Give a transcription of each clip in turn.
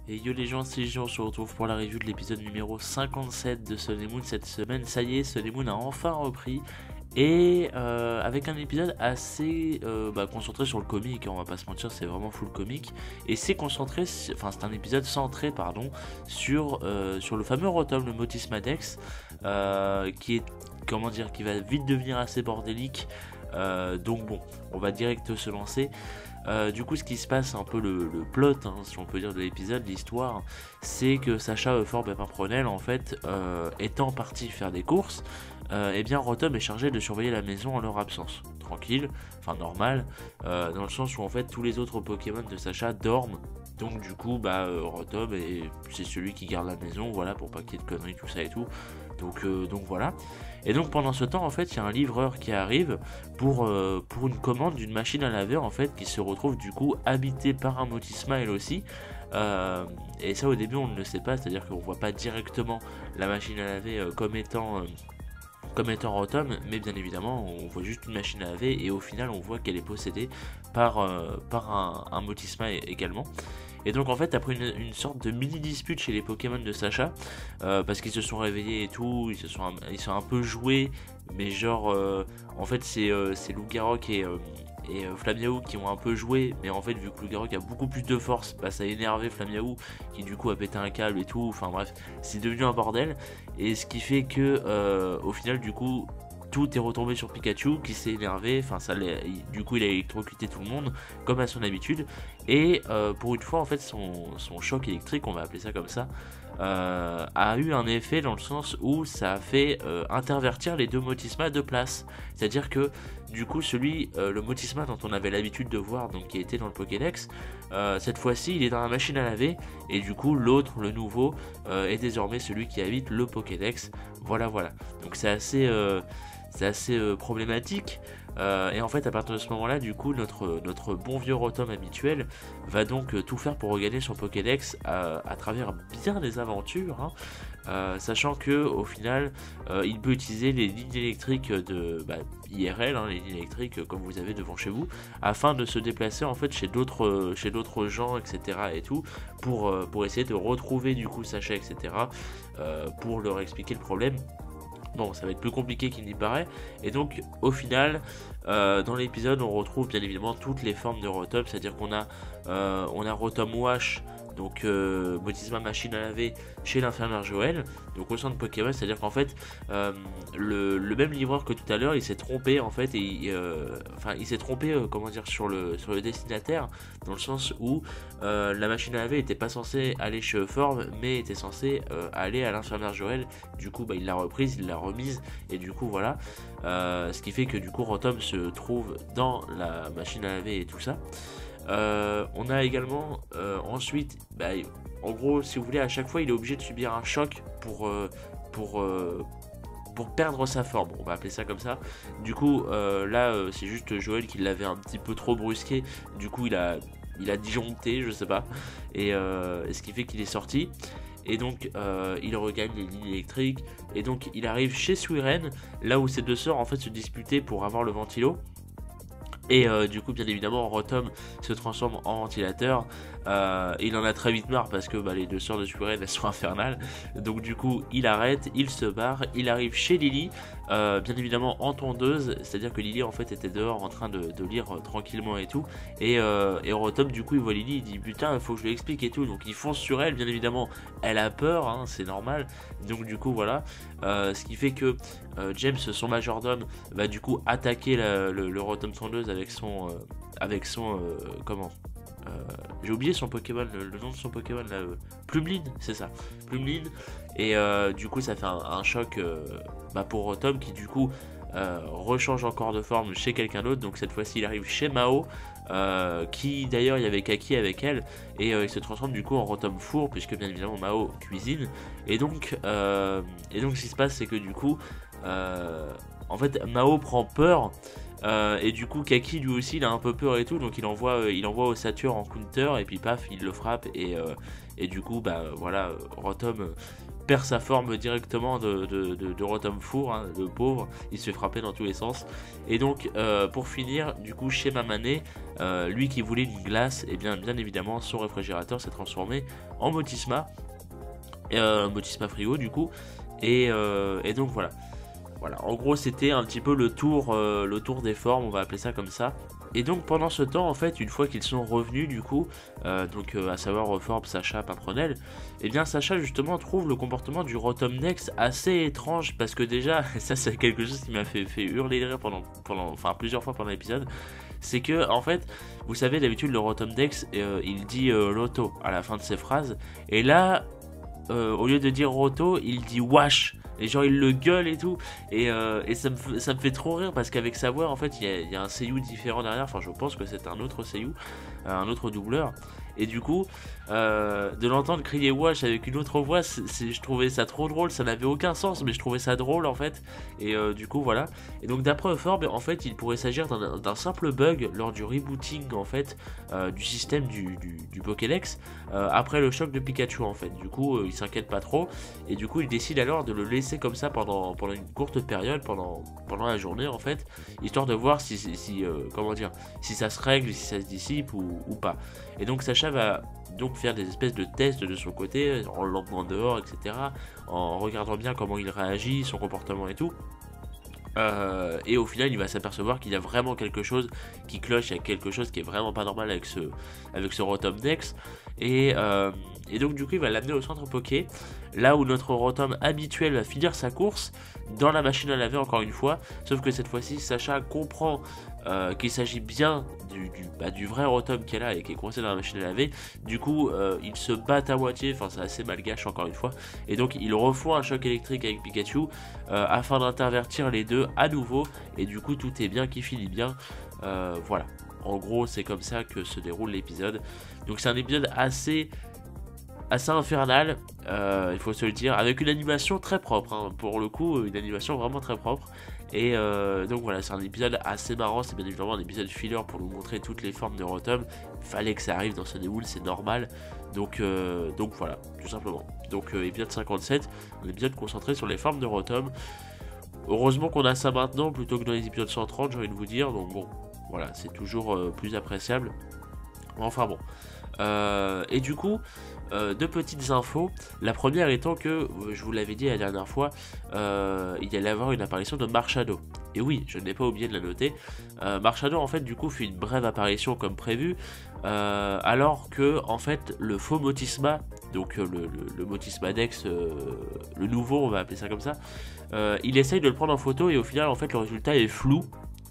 Et yo les gens, c'est Jean, on se retrouve pour la review de l'épisode numéro 57 de Sun and Moon cette semaine. Ça y est, Sun and Moon a enfin repris. Et avec un épisode assez concentré sur le comique, on va pas se mentir, c'est vraiment full comique. Et c'est concentré, enfin c'est un épisode centré pardon, sur le fameux Rotom, le Motis Madex, qui est, comment dire, qui va vite devenir assez bordélique. Donc bon, on va direct se lancer. Du coup, ce qui se passe, un peu le plot, hein, si on peut dire, de l'épisode, l'histoire, c'est que Sacha Fort Pimpronel, en fait, étant parti faire des courses, eh bien Rotom est chargé de surveiller la maison en leur absence. Tranquille, enfin normal, dans le sens où en fait tous les autres Pokémon de Sacha dorment. Donc du coup, Rotom c'est celui qui garde la maison, voilà, pour pas qu'il y ait de conneries, tout ça et tout. Donc voilà. Et donc pendant ce temps, en fait, il y a un livreur qui arrive pour une commande d'une machine à laver, en fait, qui se retrouve du coup habitée par un Motisma elle aussi. Et ça, au début, on ne le sait pas, c'est-à-dire qu'on voit pas directement la machine à laver comme étant Rotom, mais bien évidemment on voit juste une machine à laver et au final on voit qu'elle est possédée par un Motisma également. Et donc en fait après une sorte de mini dispute chez les Pokémon de Sacha, parce qu'ils se sont réveillés et tout, ils sont un peu joués, mais genre en fait c'est Lugarok et Flamiaou qui ont un peu joué, mais en fait vu que Lugarok a beaucoup plus de force, ça a énervé Flamiaou qui du coup a pété un câble et tout, enfin bref, c'est devenu un bordel, et ce qui fait que au final du coup tout est retombé sur Pikachu qui s'est énervé, enfin du coup il a électrocuté tout le monde comme à son habitude, et pour une fois en fait son choc électrique, on va appeler ça comme ça, a eu un effet dans le sens où ça a fait intervertir les deux Motisma de place. C'est-à-dire que du coup le Motisma dont on avait l'habitude de voir, donc qui était dans le Pokédex, cette fois-ci il est dans la machine à laver, et du coup l'autre, le nouveau, est désormais celui qui habite le Pokédex. Voilà. Donc c'est assez problématique. Et en fait à partir de ce moment là, du coup notre bon vieux Rotom habituel va donc tout faire pour regagner son Pokédex à travers bien des aventures, hein, sachant que au final il peut utiliser les lignes électriques de IRL, hein, les lignes électriques comme vous avez devant chez vous, afin de se déplacer en fait chez d'autres gens, etc. et tout, pour essayer de retrouver du coup Sacha, etc. Pour leur expliquer le problème. Bon, ça va être plus compliqué qu'il n'y paraît. Et donc au final dans l'épisode on retrouve bien évidemment toutes les formes de Rotom. C'est-à-dire qu'on a Rotom Wash, donc Motisma machine à laver chez l'infirmière Joël, donc au centre Pokémon. C'est à dire qu'en fait le même livreur que tout à l'heure il s'est trompé en fait, et il s'est trompé comment dire, sur le destinataire, dans le sens où la machine à laver n'était pas censée aller chez Euphorbe mais était censée aller à l'infirmière Joël. Du coup il l'a reprise, il l'a remise, et du coup voilà, ce qui fait que du coup Rotom se trouve dans la machine à laver et tout ça. On a également ensuite, en gros, si vous voulez, à chaque fois il est obligé de subir un choc pour perdre sa forme, on va appeler ça comme ça. Du coup là c'est juste Joël qui l'avait un petit peu trop brusqué, du coup il a disjoncté, je sais pas, et ce qui fait qu'il est sorti. Et donc il regagne les lignes électriques, et donc il arrive chez Suiren, là où ses deux sœurs en fait se disputaient pour avoir le ventilo. Et du coup bien évidemment Rotom se transforme en ventilateur, et il en a très vite marre parce que les deux sœurs de Suiren elles sont infernales. Donc du coup il arrête, il se barre, il arrive chez Lily, bien évidemment en tondeuse, c'est à dire que Lily en fait était dehors en train de lire tranquillement et tout, et Rotom du coup il voit Lily, il dit putain il faut que je lui explique et tout, donc il fonce sur elle, bien évidemment elle a peur, hein, c'est normal. Donc du coup voilà, ce qui fait que James, son majordome, va du coup attaquer le Rotom tondeuse avec son comment, j'ai oublié son Pokémon, le nom de son Pokémon là, Plumeline, c'est ça, Plumeline. Et du coup ça fait un choc pour Rotom, qui du coup rechange encore de forme chez quelqu'un d'autre. Donc cette fois-ci il arrive chez Mao, qui d'ailleurs il y avait Kaki avec elle, et il se transforme du coup en Rotom four, puisque bien évidemment Mao cuisine. Et donc ce qui se passe, c'est que du coup en fait Mao prend peur, et du coup Kaki lui aussi il a un peu peur et tout, donc il envoie Ossature en counter, et puis paf il le frappe, et du coup voilà, Rotom perd sa forme directement de Rotom Four, hein, le pauvre, il se fait frapper dans tous les sens. Et donc pour finir, du coup chez Mamane, lui qui voulait une glace, et bien évidemment son réfrigérateur s'est transformé en Motisma, Motisma Frigo du coup, et donc voilà. Voilà, en gros c'était un petit peu le tour des formes, on va appeler ça comme ça. Et donc pendant ce temps, en fait, une fois qu'ils sont revenus du coup, à savoir Forbes, Sacha, Paprenel, et bien Sacha justement trouve le comportement du Rotom Dex assez étrange, parce que déjà, ça c'est quelque chose qui m'a fait hurler de rire enfin plusieurs fois pendant l'épisode, c'est que en fait, vous savez d'habitude le Rotom Dex, il dit Loto à la fin de ses phrases, et là, au lieu de dire Roto, il dit Wash. Et genre il le gueule et tout, et ça me fait trop rire parce qu'avec sa voix en fait il y a un seiyuu différent derrière, enfin je pense que c'est un autre seiyuu, un autre doubleur, et du coup de l'entendre crier Wash avec une autre voix, je trouvais ça trop drôle, ça n'avait aucun sens mais je trouvais ça drôle en fait, et du coup voilà. Et donc d'après Forbes, en fait il pourrait s'agir d'un simple bug lors du rebooting en fait du système du Pokédex après le choc de Pikachu en fait. Du coup il s'inquiète pas trop, et du coup il décide alors de le laisser comme ça pendant une courte période, pendant la journée en fait, histoire de voir si comment dire, si ça se règle, si ça se dissipe ou pas. Et donc Sacha va donc faire des espèces de tests de son côté, en l'emmenant dehors, etc., en regardant bien comment il réagit, son comportement et tout. Et au final il va s'apercevoir qu'il y a vraiment quelque chose qui cloche, il y a quelque chose qui est vraiment pas normal avec ce Rotom Dex, et donc du coup il va l'amener au centre Poké, là où notre Rotom habituel va finir sa course dans la machine à laver encore une fois, sauf que cette fois-ci Sacha comprend qu'il s'agit bien du vrai Rotom qui est là et qui est coincé dans la machine à laver. Du coup ils se battent à moitié, enfin c'est assez malgache encore une fois, et donc ils refont un choc électrique avec Pikachu afin d'intervertir les deux à nouveau, et du coup tout est bien qui finit bien. Voilà, en gros c'est comme ça que se déroule l'épisode. Donc c'est un épisode assez infernal, il faut se le dire, avec une animation très propre, hein, pour le coup une animation vraiment très propre. Et donc voilà, c'est un épisode assez marrant, c'est bien évidemment un épisode filler pour nous montrer toutes les formes de Rotom. Il fallait que ça arrive dans ce déboule, c'est normal. Donc voilà, tout simplement. Donc épisode 57, un épisode concentré sur les formes de Rotom. Heureusement qu'on a ça maintenant plutôt que dans les épisodes 130, j'ai envie de vous dire. Donc bon, voilà, c'est toujours plus appréciable. Enfin bon. Et du coup, deux petites infos. La première étant que, je vous l'avais dit la dernière fois, il y allait avoir une apparition de Marshado. Et oui, je n'ai pas oublié de la noter. Marshado en fait du coup fait une brève apparition comme prévu, alors que en fait le faux Motisma, donc le Motisma Dex, le nouveau on va appeler ça comme ça, il essaye de le prendre en photo et au final en fait le résultat est flou.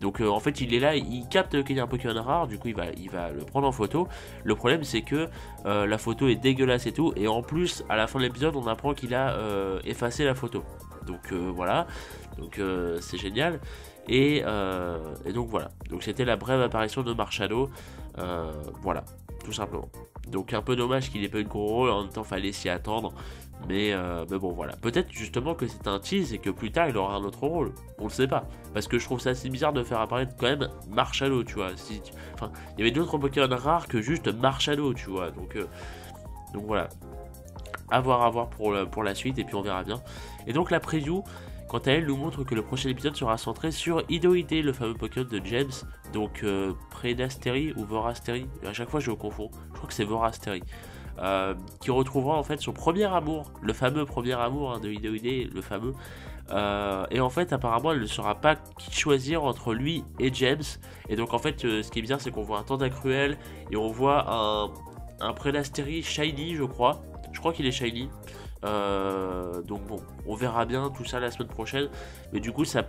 Donc en fait il est là, il capte qu'il y a un Pokémon rare, du coup il va le prendre en photo. Le problème c'est que la photo est dégueulasse et tout, et en plus à la fin de l'épisode on apprend qu'il a effacé la photo. Donc voilà, donc c'est génial. Et donc voilà, donc c'était la brève apparition de Marshado, voilà, tout simplement. Donc un peu dommage qu'il ait pas eu de gros rôle, en même temps fallait s'y attendre. Mais bon voilà, peut-être justement que c'est un tease et que plus tard il aura un autre rôle, on le sait pas, parce que je trouve ça assez bizarre de faire apparaître quand même Marshado, tu vois. Enfin, il y avait d'autres Pokémon rares que juste Marshado, tu vois, donc voilà, à voir pour la suite, et puis on verra bien. Et donc la preview, quant à elle, nous montre que le prochain épisode sera centré sur Idoide, le fameux Pokémon de James, donc Predasteri ou Vorasteri, à chaque fois je confonds, je crois que c'est Vorasteri. Qui retrouvera en fait son premier amour, le fameux premier amour, hein, de Idoide, le fameux. Et en fait, apparemment, elle ne saura pas qui choisir entre lui et James. Et donc, en fait, ce qui est bizarre, c'est qu'on voit un Tentacruel et on voit un Predasteri shiny, je crois. Je crois qu'il est shiny. Donc, bon, on verra bien tout ça la semaine prochaine. Mais du coup, ça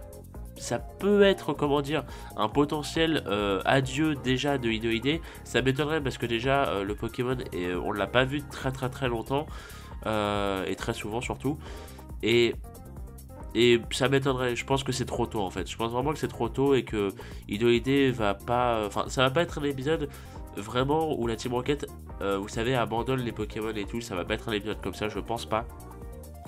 peut être, comment dire, un potentiel adieu déjà de Idoide. Ça m'étonnerait parce que déjà le Pokémon on l'a pas vu très longtemps, et très souvent surtout, et ça m'étonnerait. Je pense que c'est trop tôt en fait, je pense vraiment que c'est trop tôt et que Idoide va pas, enfin ça va pas être un épisode vraiment où la Team Rocket vous savez abandonne les Pokémon et tout. Ça va pas être un épisode comme ça, je pense pas.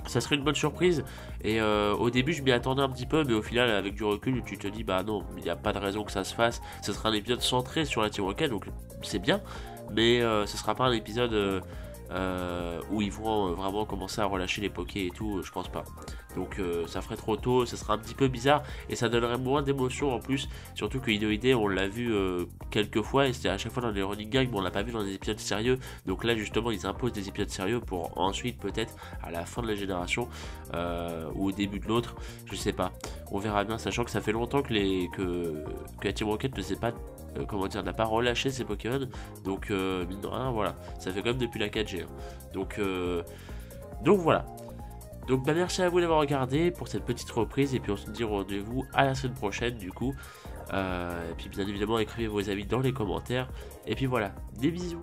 Ça serait une bonne surprise, et au début je m'y attendais un petit peu, mais au final avec du recul tu te dis bah non, il n'y a pas de raison que ça se fasse. Ce sera un épisode centré sur la Team Rocket, donc c'est bien, mais ce sera pas un épisode où ils vont vraiment commencer à relâcher les pokés et tout, je pense pas. Donc ça ferait trop tôt, ça sera un petit peu bizarre et ça donnerait moins d'émotion en plus, surtout que Inoide on l'a vu quelques fois et c'était à chaque fois dans les running gags, mais on l'a pas vu dans des épisodes sérieux. Donc là justement ils imposent des épisodes sérieux pour ensuite peut-être à la fin de la génération ou au début de l'autre, je sais pas. On verra bien, sachant que ça fait longtemps que Team Rocket ne sait pas comment dire, n'a pas relâché ses Pokémon, donc mine de rien, voilà, ça fait quand même depuis la 4G, hein. Donc voilà. Donc bah merci à vous d'avoir regardé pour cette petite reprise et puis on se dit rendez-vous à la semaine prochaine du coup. Et puis bien évidemment écrivez vos avis dans les commentaires. Et puis voilà, des bisous.